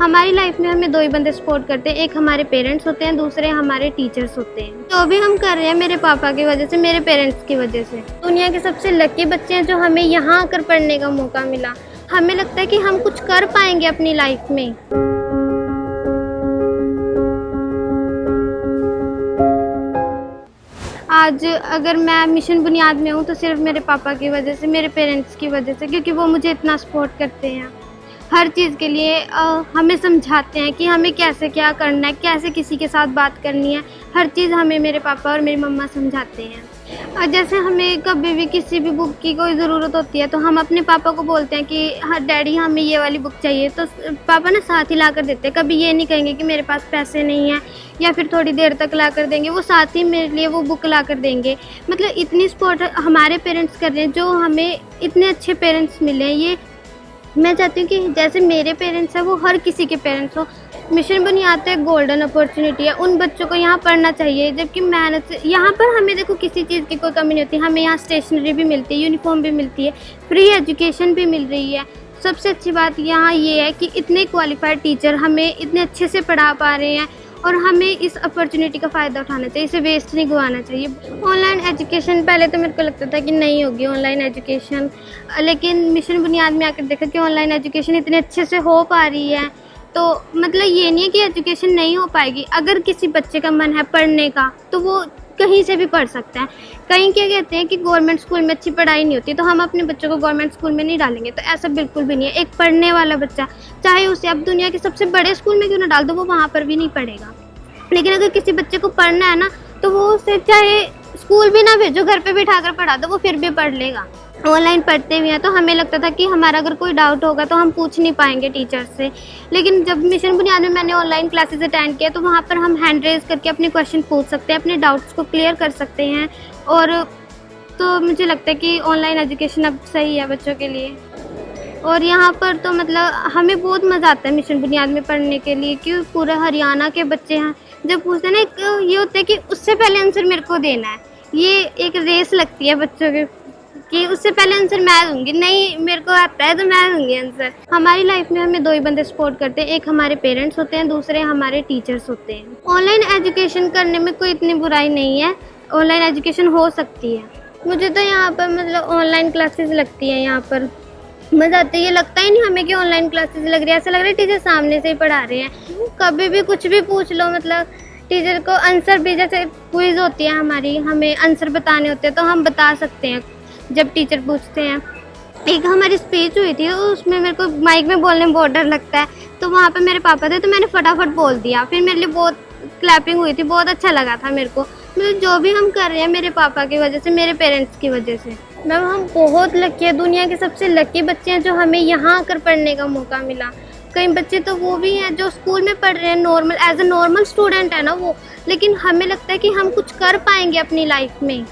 हमारी लाइफ में हमें 2 ही बंदे सपोर्ट करते हैं, एक हमारे पेरेंट्स होते हैं, दूसरे हमारे टीचर्स होते हैं। जो भी हम कर रहे हैं मेरे पापा की वजह से, मेरे पेरेंट्स की वजह से। दुनिया के सबसे लकी बच्चे हैं जो हमें यहाँ आकर पढ़ने का मौका मिला। हमें लगता है कि हम कुछ कर पाएंगे अपनी लाइफ में। आज अगर मैं मिशन बुनियाद में हूँ तो सिर्फ मेरे पापा की वजह से, मेरे पेरेंट्स की वजह से, क्योंकि वो मुझे इतना सपोर्ट करते हैं। हर चीज़ के लिए हमें समझाते हैं कि हमें कैसे क्या करना है, कैसे किसी के साथ बात करनी है। हर चीज़ हमें मेरे पापा और मेरी मम्मा समझाते हैं। और जैसे हमें कभी भी किसी भी बुक की कोई ज़रूरत होती है तो हम अपने पापा को बोलते हैं कि हाँ डैडी हमें ये वाली बुक चाहिए, तो पापा ना साथ ही ला कर देते हैं। कभी ये नहीं कहेंगे कि मेरे पास पैसे नहीं हैं या फिर थोड़ी देर तक ला कर देंगे, वो साथ ही मेरे लिए वो बुक ला कर देंगे। मतलब इतनी सपोर्ट हमारे पेरेंट्स कर रहे हैं, जो हमें इतने अच्छे पेरेंट्स मिले हैं। ये मैं चाहती हूँ कि जैसे मेरे पेरेंट्स हैं वो हर किसी के पेरेंट्स हो। मिशन बुनियाद तो एक गोल्डन अपॉर्चुनिटी है, उन बच्चों को यहाँ पढ़ना चाहिए। जबकि मेहनत से यहाँ पर हमें देखो किसी चीज़ की कोई कमी नहीं होती। हमें यहाँ स्टेशनरी भी मिलती है, यूनिफॉर्म भी मिलती है, फ्री एजुकेशन भी मिल रही है। सबसे अच्छी बात यहाँ ये है कि इतने क्वालिफाइड टीचर हमें इतने अच्छे से पढ़ा पा रहे हैं और हमें इस अपॉर्चुनिटी का फ़ायदा उठाना चाहिए, इसे वेस्ट नहीं गंवाना चाहिए। ऑनलाइन एजुकेशन पहले तो मेरे को लगता था कि नहीं होगी ऑनलाइन एजुकेशन, लेकिन मिशन बुनियाद में आकर देखा कि ऑनलाइन एजुकेशन इतने अच्छे से हो पा रही है। तो मतलब ये नहीं है कि एजुकेशन नहीं हो पाएगी। अगर किसी बच्चे का मन है पढ़ने का तो वो कहीं से भी पढ़ सकता है। कहीं क्या कहते हैं कि गवर्नमेंट स्कूल में अच्छी पढ़ाई नहीं होती तो हम अपने बच्चों को गवर्नमेंट स्कूल में नहीं डालेंगे, तो ऐसा बिल्कुल भी नहीं है। एक पढ़ने वाला बच्चा चाहे उसे अब दुनिया के सबसे बड़े स्कूल में क्यों ना डाल दो, वो वहाँ पर भी नहीं पढ़ेगा। लेकिन अगर किसी बच्चे को पढ़ना है ना तो वो उसे चाहे स्कूल भी ना भेजो, घर पे बिठा कर पढ़ा दो, वो फिर भी पढ़ लेगा। ऑनलाइन पढ़ते हुए हैं तो हमें लगता था कि हमारा अगर कोई डाउट होगा तो हम पूछ नहीं पाएंगे टीचर से। लेकिन जब मिशन बुनियाद में मैंने ऑनलाइन क्लासेस अटेंड किया तो वहाँ पर हम हैंड रेज करके अपने क्वेश्चन पूछ सकते हैं, अपने डाउट्स को क्लियर कर सकते हैं। और तो मुझे लगता है कि ऑनलाइन एजुकेशन अब सही है बच्चों के लिए। और यहाँ पर तो मतलब हमें बहुत मज़ा आता है मिशन बुनियाद में पढ़ने के लिए, क्योंकि पूरे हरियाणा के बच्चे हैं। जब पूछते हैं ना, एक ये होता है कि उससे पहले आंसर मेरे को देना है। ये एक रेस लगती है बच्चों के कि उससे पहले आंसर मैं दूंगी, नहीं मेरे को आता है तो मैं दूंगी आंसर। हमारी लाइफ में हमें 2 ही बंदे सपोर्ट करते हैं, एक हमारे पेरेंट्स होते हैं, दूसरे हमारे टीचर्स होते हैं। ऑनलाइन एजुकेशन करने में कोई इतनी बुराई नहीं है, ऑनलाइन एजुकेशन हो सकती है। मुझे तो यहाँ पर मतलब ऑनलाइन क्लासेस लगती है, यहाँ पर मज़ा आता है। ये लगता ही नहीं हमें कि ऑनलाइन क्लासेस लग रही है, ऐसा लग रहा है टीचर सामने से ही पढ़ा रहे हैं। कभी भी कुछ भी पूछ लो, मतलब टीचर को आंसर भी, जैसे क्विज होती है हमारी, हमें आंसर बताने होते हैं तो हम बता सकते हैं जब टीचर पूछते हैं। एक हमारी स्पीच हुई थी, उसमें मेरे को माइक में बोलने में बहुत डर लगता है, तो वहाँ पे मेरे पापा थे तो मैंने फटाफट बोल दिया, फिर मेरे लिए बहुत क्लैपिंग हुई थी, बहुत अच्छा लगा था मेरे को। मतलब जो भी हम कर रहे हैं मेरे पापा की वजह से, मेरे पेरेंट्स की वजह से। मैम हम बहुत लकी है, दुनिया के सबसे लकी बच्चे हैं जो हमें यहाँ आकर पढ़ने का मौका मिला। कई बच्चे तो वो भी हैं जो स्कूल में पढ़ रहे हैं normal, as a normal student है ना वो, लेकिन हमें लगता है कि हम कुछ कर पाएंगे अपनी लाइफ में।